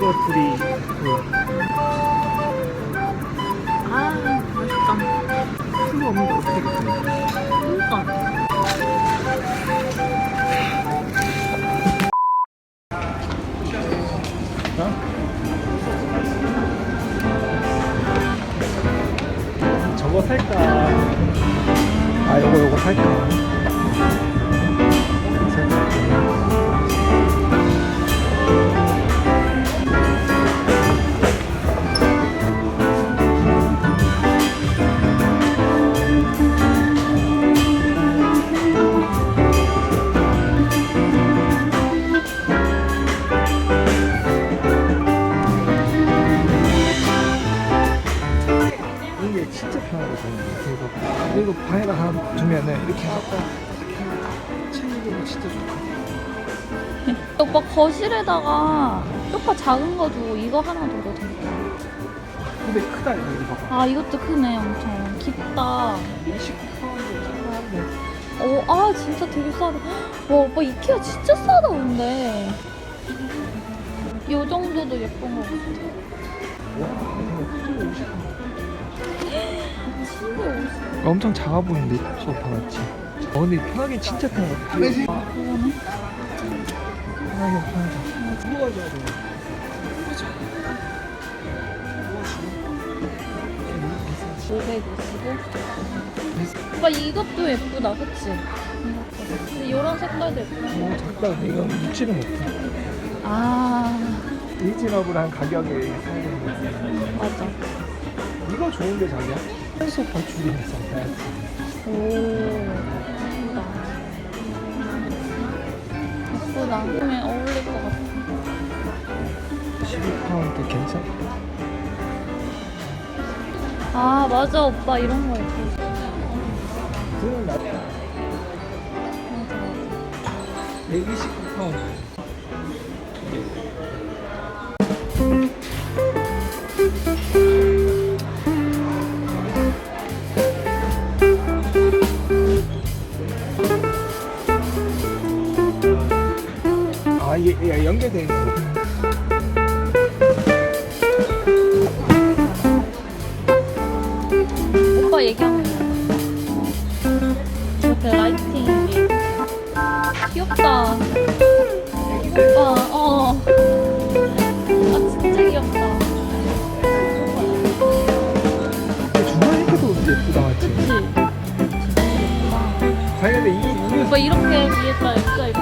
이거 둘이 그 맛있다. 풀 없는데 어떻게 겠냐 그러니까. 저거 살까? 아, 요거 살까? 이게 진짜 편하거든. 그리고 방에다 하나 두면은 이렇게 하고 챙기기가 진짜 좋다. 오빠 거실에다가 소파 작은 거 두고 이거 하나 둬도 되겠다. 근데 크다 이거 봐봐. 아 이것도 크네 엄청. 깊다. 29파운드. 오, 아 진짜 되게 싸다. 와 오빠 이케아 진짜 싸다 근데. 요 정도도 예쁜 거 같아. 와, 이거 50. 침대 옷이. 엄청 작아 보이는데 소파 맞지? 근데 편하게 진짜 편하다. 그러네. 편하게 편하다. 누워줘야 돼. 그렇죠. 525? 오빠 이것도 예쁘다 그치? 이것도. 근데 이런 색깔도 예쁘다. 오, 작다. 이건 묵지를 못해. 아 리즈너블한 가격에 사야 되는 거지. 맞아. 이거 좋은데 자기야? 한 소파 줄이면서 사야지. 오 예쁘다. 예쁘다. 그러면 어울릴 것 같아. 12파운드 괜찮다. 아 맞아 오빠 이런 거 예쁘다. 그건 나 맞아. 129파운드. 아, 이게 연결되어 있는 거. 오빠 얘기하면 이렇게 라이팅이 귀엽다. 오빠 아 진짜 귀엽다. 중간에 해도 예쁘다, 맞지? 그치? 진짜 예쁘다. 자기 근데 이 오빠 이렇게 위에다 액자 입고